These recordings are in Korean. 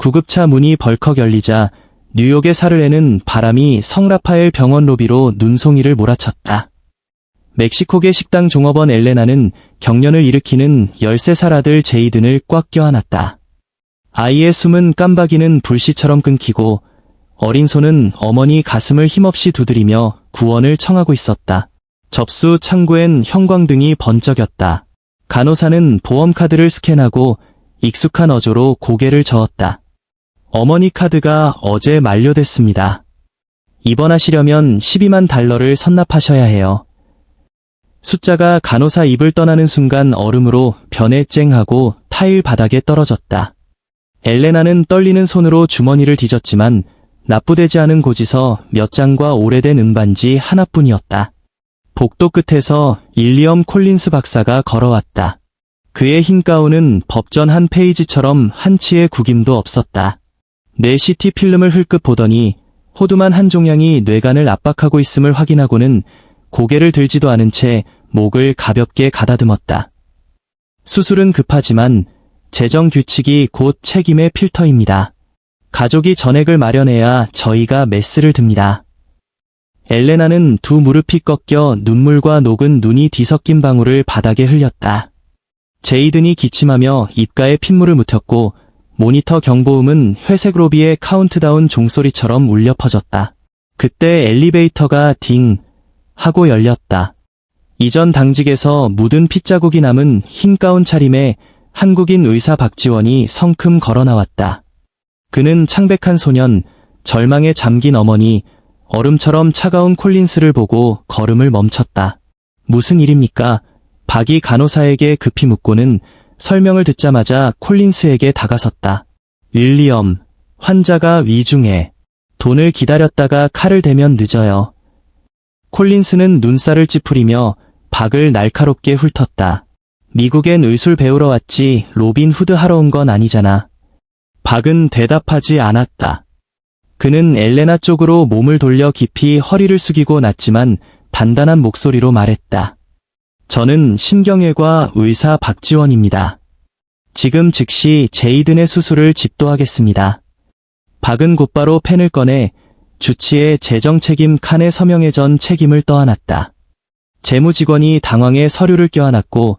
구급차 문이 벌컥 열리자 뉴욕의 사르레는 바람이 성라파엘 병원 로비로 눈송이를 몰아쳤다. 멕시코계 식당 종업원 엘레나는 경련을 일으키는 13살 아들 제이든을 꽉 껴안았다. 아이의 숨은 깜박이는 불씨처럼 끊기고 어린 손은 어머니 가슴을 힘없이 두드리며 구원을 청하고 있었다. 접수 창구엔 형광등이 번쩍였다. 간호사는 보험카드를 스캔하고 익숙한 어조로 고개를 저었다. 어머니 카드가 어제 만료됐습니다. 입원하시려면 12만 달러를 선납하셔야 해요. 숫자가 간호사 입을 떠나는 순간 얼음으로 변해 쨍하고 타일 바닥에 떨어졌다. 엘레나는 떨리는 손으로 주머니를 뒤졌지만 납부되지 않은 고지서 몇 장과 오래된 은반지 하나뿐이었다. 복도 끝에서 윌리엄 콜린스 박사가 걸어왔다. 그의 흰 가운은 법전 한 페이지처럼 한치의 구김도 없었다. 뇌 CT 필름을 흘끗 보더니 호두만 한 종양이 뇌관을 압박하고 있음을 확인하고는 고개를 들지도 않은 채 목을 가볍게 가다듬었다. 수술은 급하지만 재정 규칙이 곧 책임의 필터입니다. 가족이 전액을 마련해야 저희가 메스를 듭니다. 엘레나는 두 무릎이 꺾여 눈물과 녹은 눈이 뒤섞인 방울을 바닥에 흘렸다. 제이든이 기침하며 입가에 핏물을 묻혔고 모니터 경보음은 회색 로비의 카운트다운 종소리처럼 울려 퍼졌다. 그때 엘리베이터가 딩 하고 열렸다. 이전 당직에서 묻은 핏자국이 남은 흰 가운 차림에 한국인 의사 박지원이 성큼 걸어 나왔다. 그는 창백한 소년, 절망에 잠긴 어머니, 얼음처럼 차가운 콜린스를 보고 걸음을 멈췄다. 무슨 일입니까? 박이 간호사에게 급히 묻고는 설명을 듣자마자 콜린스에게 다가섰다. 윌리엄, 환자가 위중해. 돈을 기다렸다가 칼을 대면 늦어요. 콜린스는 눈살을 찌푸리며 박을 날카롭게 훑었다. 미국엔 의술 배우러 왔지 로빈 후드 하러 온 건 아니잖아. 박은 대답하지 않았다. 그는 엘레나 쪽으로 몸을 돌려 깊이 허리를 숙이고 났지만 단단한 목소리로 말했다. 저는 신경외과 의사 박지원입니다. 지금 즉시 제이든의 수술을 집도하겠습니다. 박은 곧바로 펜을 꺼내 주치의 재정 책임 칸에 서명해 전 책임을 떠안았다. 재무직원이 당황해 서류를 껴안았고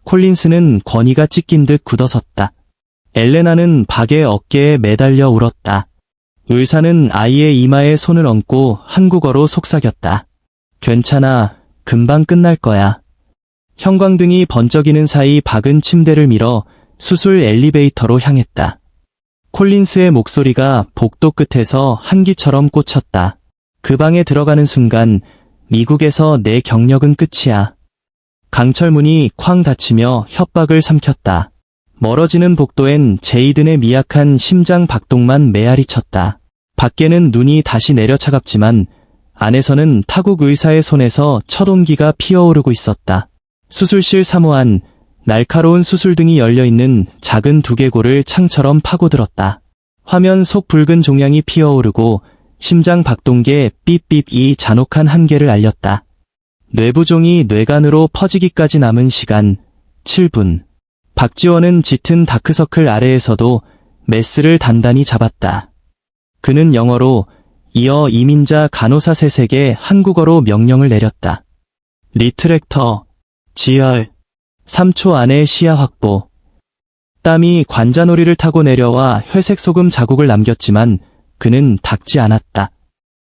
콜린스는 권위가 찢긴 듯 굳어섰다. 엘레나는 박의 어깨에 매달려 울었다. 의사는 아이의 이마에 손을 얹고 한국어로 속삭였다. 괜찮아, 금방 끝날 거야. 형광등이 번쩍이는 사이 박은 침대를 밀어 수술 엘리베이터로 향했다. 콜린스의 목소리가 복도 끝에서 한기처럼 꽂혔다. 그 방에 들어가는 순간 미국에서 내 경력은 끝이야. 강철문이 쾅 닫히며 협박을 삼켰다. 멀어지는 복도엔 제이든의 미약한 심장 박동만 메아리 쳤다. 밖에는 눈이 다시 내려 차갑지만 안에서는 타국 의사의 손에서 첫 온기가 피어오르고 있었다. 수술실 사무안, 날카로운 수술등이 열려있는 작은 두개골을 창처럼 파고들었다. 화면 속 붉은 종양이 피어오르고 심장 박동계 삐삐이 잔혹한 한계를 알렸다. 뇌부종이 뇌간으로 퍼지기까지 남은 시간 7분. 박지원은 짙은 다크서클 아래에서도 메스를 단단히 잡았다. 그는 영어로 이어 이민자 간호사 셋에게 한국어로 명령을 내렸다. 리트랙터, 지혈, 3초 안에 시야 확보. 땀이 관자놀이를 타고 내려와 회색 소금 자국을 남겼지만 그는 닥지 않았다.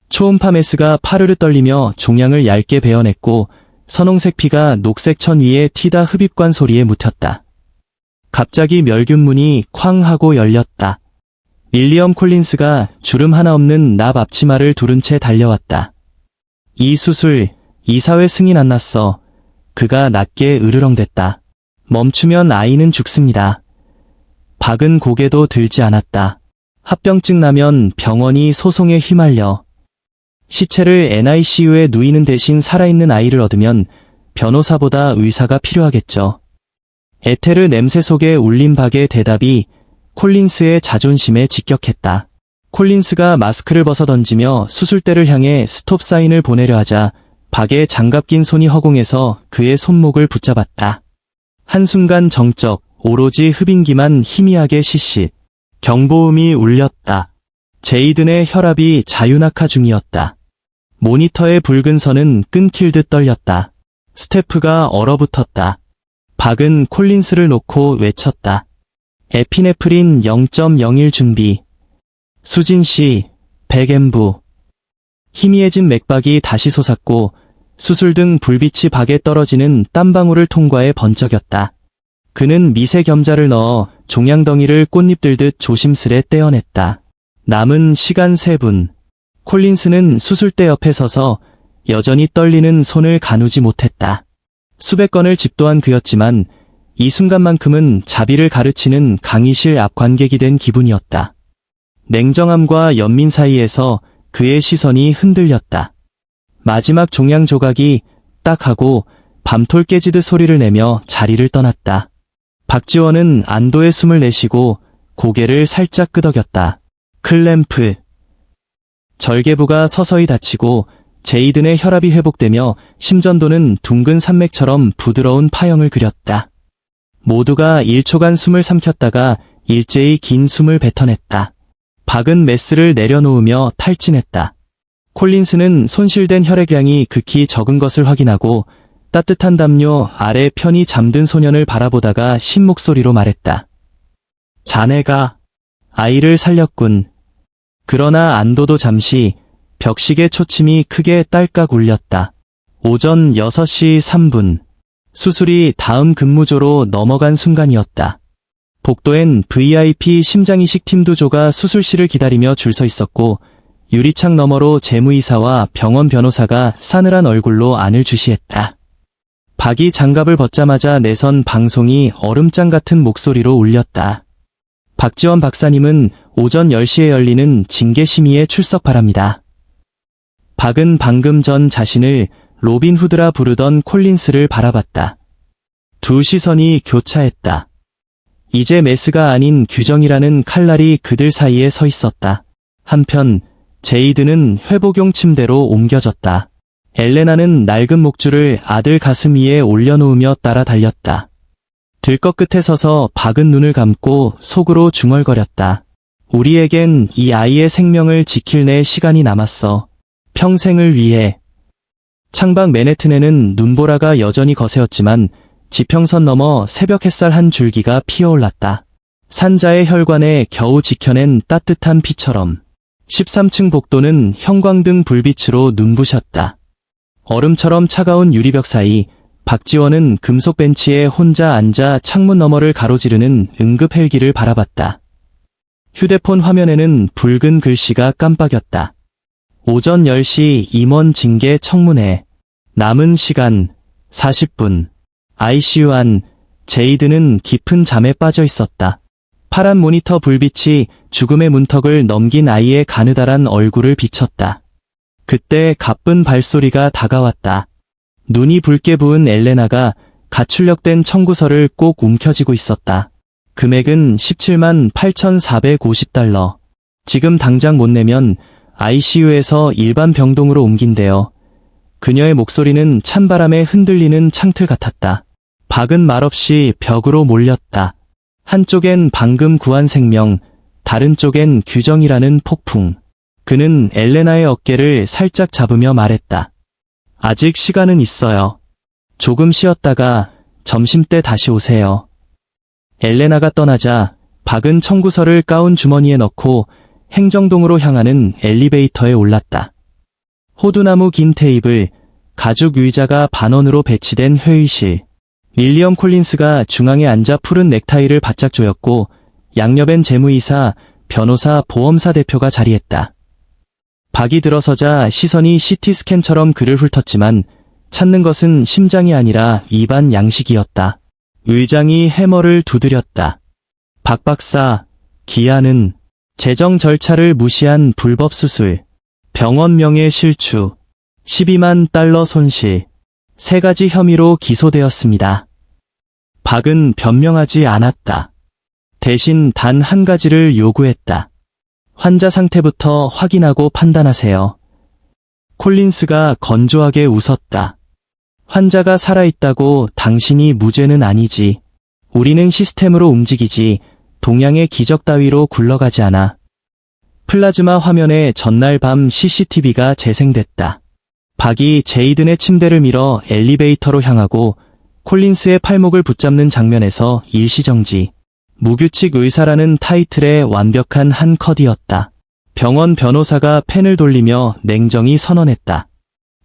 초음파 메스가 파르르 떨리며 종양을 얇게 베어냈고 선홍색 피가 녹색 천 위에 튀다 흡입관 소리에 묻혔다. 갑자기 멸균문이 쾅 하고 열렸다. 윌리엄 콜린스가 주름 하나 없는 납 앞치마를 두른 채 달려왔다. 이 수술, 이사회 승인 안 났어. 그가 낮게 으르렁댔다. 멈추면 아이는 죽습니다. 박은 고개도 들지 않았다. 합병증 나면 병원이 소송에 휘말려. 시체를 NICU에 누이는 대신 살아있는 아이를 얻으면 변호사보다 의사가 필요하겠죠. 에테르 냄새 속에 울린 박의 대답이 콜린스의 자존심에 직격했다. 콜린스가 마스크를 벗어 던지며 수술대를 향해 스톱 사인을 보내려 하자 박의 장갑 낀 손이 허공에서 그의 손목을 붙잡았다. 한순간 정적, 오로지 흡인기만 희미하게 시시. 경보음이 울렸다. 제이든의 혈압이 자유낙하 중이었다. 모니터의 붉은 선은 끊길 듯 떨렸다. 스태프가 얼어붙었다. 박은 콜린스를 놓고 외쳤다. 에피네프린 0.01 준비. 수진 씨, 100mV. 희미해진 맥박이 다시 솟았고 수술 등 불빛이 박에 떨어지는 땀방울을 통과해 번쩍였다. 그는 미세 겸자를 넣어 종양덩이를 꽃잎 들듯 조심스레 떼어냈다. 남은 시간 3분. 콜린스는 수술대 옆에 서서 여전히 떨리는 손을 가누지 못했다. 수백 건을 집도한 그였지만 이 순간만큼은 자비를 가르치는 강의실 앞 관객이 된 기분이었다. 냉정함과 연민 사이에서 그의 시선이 흔들렸다. 마지막 종양 조각이 딱 하고 밤톨 깨지듯 소리를 내며 자리를 떠났다. 박지원은 안도의 숨을 내쉬고 고개를 살짝 끄덕였다. 클램프. 절개부가 서서히 닫히고 제이든의 혈압이 회복되며 심전도는 둥근 산맥처럼 부드러운 파형을 그렸다. 모두가 1초간 숨을 삼켰다가 일제히 긴 숨을 뱉어냈다. 박은 메스를 내려놓으며 탈진했다. 콜린스는 손실된 혈액량이 극히 적은 것을 확인하고 따뜻한 담요 아래 편히 잠든 소년을 바라보다가 신 목소리로 말했다. 자네가 아이를 살렸군. 그러나 안도도 잠시 벽식의 초침이 크게 딸깍 울렸다. 오전 6시 3분. 수술이 다음 근무조로 넘어간 순간이었다. 복도엔 VIP 심장이식 팀두조가 수술실을 기다리며 줄 서 있었고 유리창 너머로 재무이사와 병원 변호사가 싸늘한 얼굴로 안을 주시했다. 박이 장갑을 벗자마자 내선 방송이 얼음장 같은 목소리로 울렸다. 박지원 박사님은 오전 10시에 열리는 징계심의에 출석 바랍니다. 박은 방금 전 자신을 로빈 후드라 부르던 콜린스를 바라봤다. 두 시선이 교차했다. 이제 메스가 아닌 규정이라는 칼날이 그들 사이에 서 있었다. 한편 제이드는 회복용 침대로 옮겨졌다. 엘레나는 낡은 목줄을 아들 가슴 위에 올려놓으며 따라 달렸다. 들것 끝에 서서 박은 눈을 감고 속으로 중얼거렸다. 우리에겐 이 아이의 생명을 지킬 내 시간이 남았어. 평생을 위해. 창밖 맨해튼에는 눈보라가 여전히 거세었지만 지평선 너머 새벽 햇살 한 줄기가 피어올랐다. 산자의 혈관에 겨우 지켜낸 따뜻한 피처럼 13층 복도는 형광등 불빛으로 눈부셨다. 얼음처럼 차가운 유리벽 사이 박지원은 금속 벤치에 혼자 앉아 창문 너머를 가로지르는 응급 헬기를 바라봤다. 휴대폰 화면에는 붉은 글씨가 깜빡였다. 오전 10시 임원 징계 청문회. 남은 시간 40분. ICU 안 제이드는 깊은 잠에 빠져 있었다. 파란 모니터 불빛이 죽음의 문턱을 넘긴 아이의 가느다란 얼굴을 비쳤다. 그때 가쁜 발소리가 다가왔다. 눈이 붉게 부은 엘레나가 가출력된 청구서를 꼭 움켜쥐고 있었다. 금액은 17만 8,450달러. 지금 당장 못 내면 ICU에서 일반 병동으로 옮긴대요. 그녀의 목소리는 찬바람에 흔들리는 창틀 같았다. 박은 말없이 벽으로 몰렸다. 한쪽엔 방금 구한 생명, 다른 쪽엔 규정이라는 폭풍. 그는 엘레나의 어깨를 살짝 잡으며 말했다. 아직 시간은 있어요. 조금 쉬었다가 점심때 다시 오세요. 엘레나가 떠나자 박은 청구서를 가운 주머니에 넣고 행정동으로 향하는 엘리베이터에 올랐다. 호두나무 긴 테이블, 가죽 의자가 반원으로 배치된 회의실. 윌리엄 콜린스가 중앙에 앉아 푸른 넥타이를 바짝 조였고 양옆엔 재무이사, 변호사, 보험사 대표가 자리했다. 박이 들어서자 시선이 CT스캔처럼 그를 훑었지만 찾는 것은 심장이 아니라 입안 양식이었다. 의장이 해머를 두드렸다. 박 박사, 기한은 재정 절차를 무시한 불법 수술, 병원 명예 실추, 12만 달러 손실, 3가지 혐의로 기소되었습니다. 박은 변명하지 않았다. 대신 단 한 가지를 요구했다. 환자 상태부터 확인하고 판단하세요. 콜린스가 건조하게 웃었다. 환자가 살아있다고 당신이 무죄는 아니지. 우리는 시스템으로 움직이지 동양의 기적 따위로 굴러가지 않아. 플라즈마 화면에 전날 밤 CCTV가 재생됐다. 박이 제이든의 침대를 밀어 엘리베이터로 향하고 콜린스의 팔목을 붙잡는 장면에서 일시정지. 무규칙 의사라는 타이틀의 완벽한 한 컷이었다. 병원 변호사가 펜을 돌리며 냉정히 선언했다.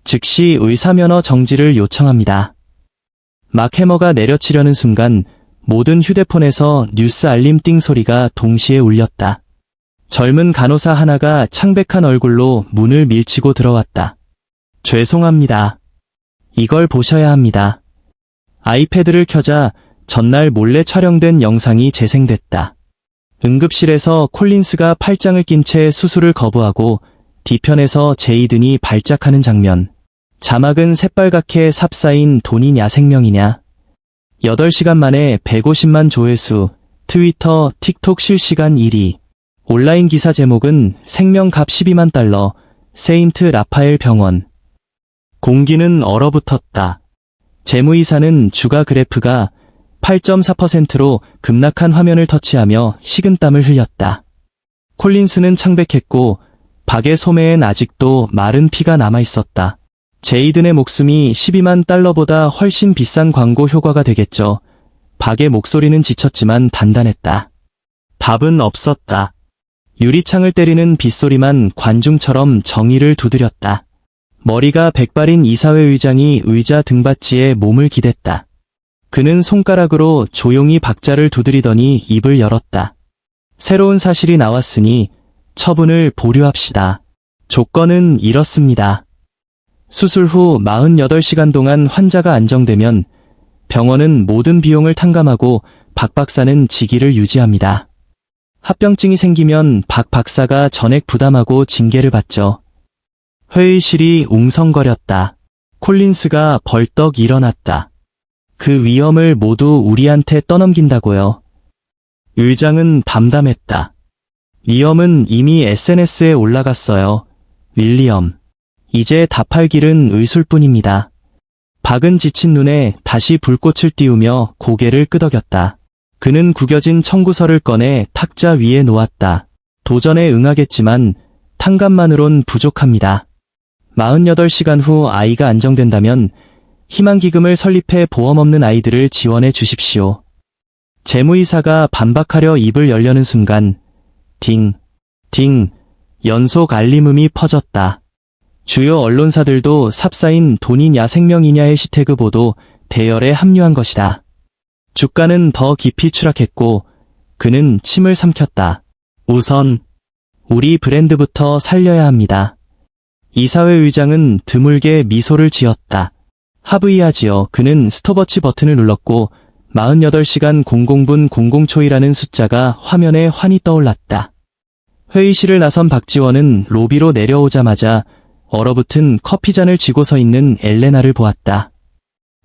즉시 의사면허 정지를 요청합니다. 막 해머가 내려치려는 순간 모든 휴대폰에서 뉴스 알림 띵 소리가 동시에 울렸다. 젊은 간호사 하나가 창백한 얼굴로 문을 밀치고 들어왔다. 죄송합니다. 이걸 보셔야 합니다. 아이패드를 켜자 전날 몰래 촬영된 영상이 재생됐다. 응급실에서 콜린스가 팔짱을 낀 채 수술을 거부하고 뒤편에서 제이든이 발작하는 장면. 자막은 새빨갛게 삽사인 돈이냐 생명이냐. 8시간 만에 150만 조회수, 트위터, 틱톡 실시간 1위. 온라인 기사 제목은 생명값 12만 달러, 세인트 라파엘 병원. 공기는 얼어붙었다. 재무이사는 주가 그래프가 8.4%로 급락한 화면을 터치하며 식은땀을 흘렸다. 콜린스는 창백했고 박의 소매엔 아직도 마른 피가 남아있었다. 제이든의 목숨이 12만 달러보다 훨씬 비싼 광고 효과가 되겠죠. 박의 목소리는 지쳤지만 단단했다. 답은 없었다. 유리창을 때리는 빗소리만 관중처럼 정의를 두드렸다. 머리가 백발인 이사회 의장이 의자 등받이에 몸을 기댔다. 그는 손가락으로 조용히 박자를 두드리더니 입을 열었다. 새로운 사실이 나왔으니 처분을 보류합시다. 조건은 이렇습니다. 수술 후 48시간 동안 환자가 안정되면 병원은 모든 비용을 탕감하고 박 박사는 직위를 유지합니다. 합병증이 생기면 박 박사가 전액 부담하고 징계를 받죠. 회의실이 웅성거렸다. 콜린스가 벌떡 일어났다. 그 위험을 모두 우리한테 떠넘긴다고요. 의장은 담담했다. 위험은 이미 SNS에 올라갔어요. 윌리엄. 이제 답할 길은 의술뿐입니다. 박은 지친 눈에 다시 불꽃을 띄우며 고개를 끄덕였다. 그는 구겨진 청구서를 꺼내 탁자 위에 놓았다. 도전에 응하겠지만 탕감만으론 부족합니다. 48시간 후 아이가 안정된다면 희망기금을 설립해 보험 없는 아이들을 지원해 주십시오. 재무이사가 반박하려 입을 열려는 순간 딩, 딩, 연속 알림음이 퍼졌다. 주요 언론사들도 삽사인 돈이냐 생명이냐 해시태그 보도 대열에 합류한 것이다. 주가는 더 깊이 추락했고 그는 침을 삼켰다. 우선 우리 브랜드부터 살려야 합니다. 이사회 의장은 드물게 미소를 지었다. 합의하지요. 그는 스톱워치 버튼을 눌렀고 48시간 00분 00초이라는 숫자가 화면에 환히 떠올랐다. 회의실을 나선 박지원은 로비로 내려오자마자 얼어붙은 커피잔을 쥐고 서 있는 엘레나를 보았다.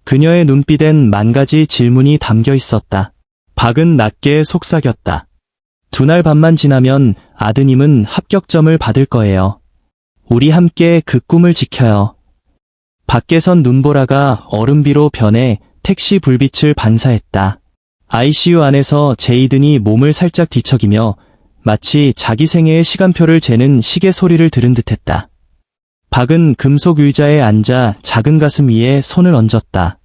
그녀의 눈빛엔 만가지 질문이 담겨 있었다. 박은 낮게 속삭였다. 2날 밤만 지나면 아드님은 합격점을 받을 거예요. 우리 함께 그 꿈을 지켜요. 밖에선 눈보라가 얼음비로 변해 택시 불빛을 반사했다. ICU 안에서 제이든이 몸을 살짝 뒤척이며 마치 자기 생애의 시간표를 재는 시계 소리를 들은 듯했다. 박은 금속 의자에 앉아 작은 가슴 위에 손을 얹었다.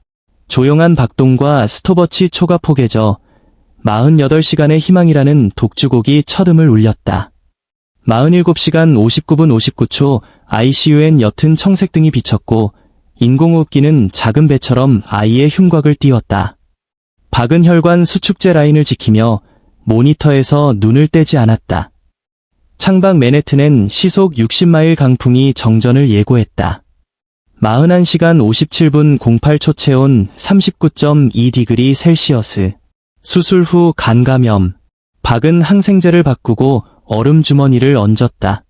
조용한 박동과 스톱워치 초가 포개져 48시간의 희망이라는 독주곡이 첫음을 울렸다. 47시간 59분 59초 ICU엔 옅은 청색등이 비쳤고 인공호흡기는 작은 배처럼 아이의 흉곽을 띄웠다. 박은 혈관 수축제 라인을 지키며 모니터에서 눈을 떼지 않았다. 창밖 맨해튼엔 시속 60마일 강풍이 정전을 예고했다. 41시간 57분 08초 체온 39.2디그리 셀시어스. 수술 후 간감염. 박은 항생제를 바꾸고 얼음 주머니를 얹었다.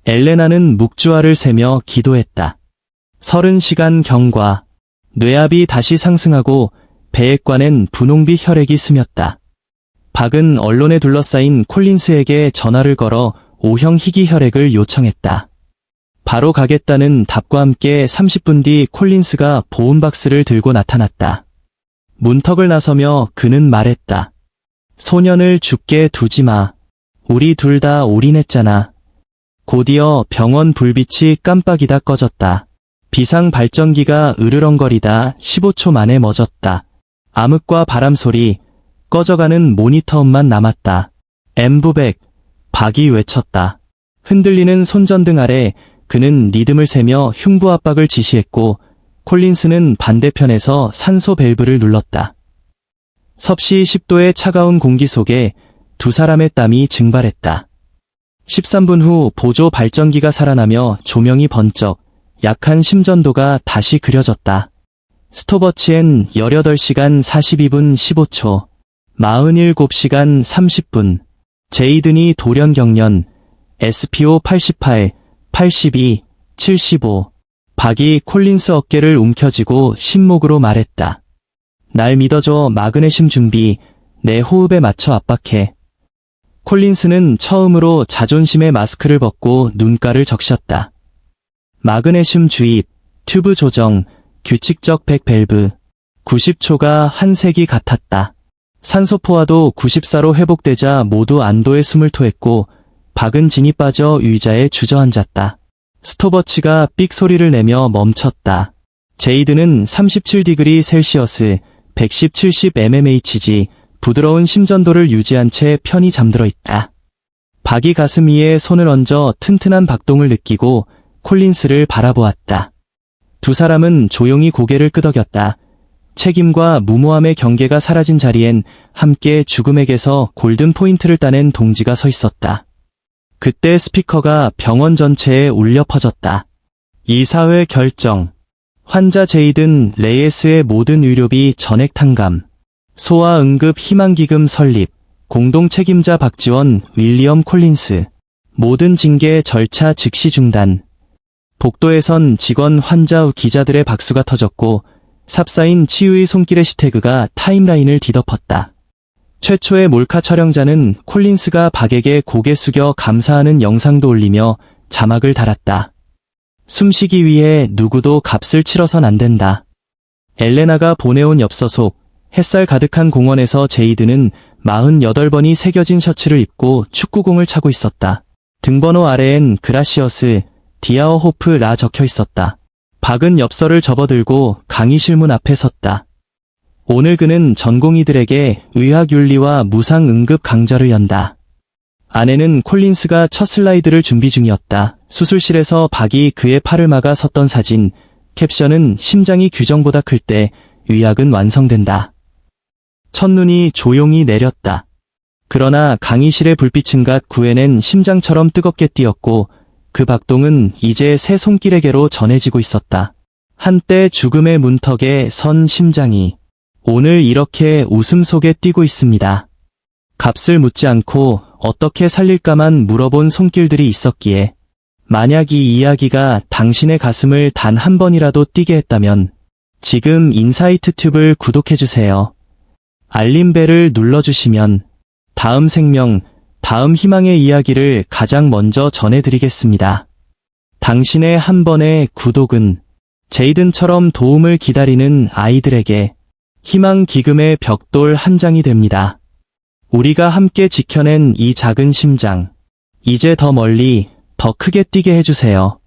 엘레나는 묵주알을 세며 기도했다. 30시간 경과. 뇌압이 다시 상승하고 배액관엔 분홍빛 혈액이 스몄다. 박은 언론에 둘러싸인 콜린스에게 전화를 걸어 O형 희귀 혈액을 요청했다. 바로 가겠다는 답과 함께 30분 뒤 콜린스가 보온박스를 들고 나타났다. 문턱을 나서며 그는 말했다. 소년을 죽게 두지 마. 우리 둘 다 올인했잖아. 곧이어 병원 불빛이 깜빡이다 꺼졌다. 비상 발전기가 으르렁거리다 15초 만에 멎었다. 암흑과 바람 소리, 꺼져가는 모니터음만 남았다. 엠부백, 박이 외쳤다. 흔들리는 손전등 아래 그는 리듬을 세며 흉부 압박을 지시했고 콜린스는 반대편에서 산소 밸브를 눌렀다. 섭씨 10도의 차가운 공기 속에 두 사람의 땀이 증발했다. 13분 후 보조 발전기가 살아나며 조명이 번쩍, 약한 심전도가 다시 그려졌다. 스톱워치엔 18시간 42분 15초, 47시간 30분. 제이든이 돌연 경련, SPO 88, 82, 75. 박이 콜린스 어깨를 움켜쥐고 신목으로 말했다. 날 믿어줘. 마그네슘 준비. 내 호흡에 맞춰 압박해. 콜린스는 처음으로 자존심의 마스크를 벗고 눈가를 적셨다. 마그네슘 주입, 튜브 조정, 규칙적 백 밸브. 90초가 한 색이 같았다. 산소포화도 94로 회복되자 모두 안도의 숨을 토했고 박은 진이 빠져 의자에 주저앉았다. 스톱워치가 삑 소리를 내며 멈췄다. 제이드는 37° 셀시어스, 110-70 mmHg, 부드러운 심전도를 유지한 채 편히 잠들어 있다. 박이 가슴 위에 손을 얹어 튼튼한 박동을 느끼고 콜린스를 바라보았다. 두 사람은 조용히 고개를 끄덕였다. 책임과 무모함의 경계가 사라진 자리엔 함께 죽음에게서 골든 포인트를 따낸 동지가 서 있었다. 그때 스피커가 병원 전체에 울려 퍼졌다. 이사회 결정. 환자 제이든 레이에스의 모든 의료비 전액 탕감. 소아응급 희망기금 설립. 공동 책임자 박지원, 윌리엄 콜린스. 모든 징계 절차 즉시 중단. 복도에선 직원, 환자 후 기자들의 박수가 터졌고 삽사인 치유의 손길의 시태그가 타임라인을 뒤덮었다. 최초의 몰카 촬영자는 콜린스가 박에게 고개 숙여 감사하는 영상도 올리며 자막을 달았다. 숨쉬기 위해 누구도 값을 치러선 안 된다. 엘레나가 보내온 엽서속, 햇살 가득한 공원에서 제이드는 48번이 새겨진 셔츠를 입고 축구공을 차고 있었다. 등번호 아래엔 그라시어스, 디아어 호프 라 적혀 있었다. 박은 엽서를 접어들고 강의실 문 앞에 섰다. 오늘 그는 전공의들에게 의학윤리와 무상응급 강좌를 연다. 아내는 콜린스가 첫 슬라이드를 준비 중이었다. 수술실에서 박이 그의 팔을 막아 섰던 사진, 캡션은 심장이 규정보다 클 때 의학은 완성된다. 첫눈이 조용히 내렸다. 그러나 강의실의 불빛은 갓 구해낸 심장처럼 뜨겁게 뛰었고 그 박동은 이제 새 손길에게로 전해지고 있었다. 한때 죽음의 문턱에 선 심장이 오늘 이렇게 웃음 속에 뛰고 있습니다. 값을 묻지 않고 어떻게 살릴까만 물어본 손길들이 있었기에 만약 이 이야기가 당신의 가슴을 단 한 번이라도 뛰게 했다면 지금 인사이트 튜브를 구독해주세요. 알림벨을 눌러주시면 다음 생명, 다음 희망의 이야기를 가장 먼저 전해드리겠습니다. 당신의 한 번의 구독은 제이든처럼 도움을 기다리는 아이들에게 희망 기금의 벽돌 한 장이 됩니다. 우리가 함께 지켜낸 이 작은 심장, 이제 더 멀리, 더 크게 뛰게 해주세요.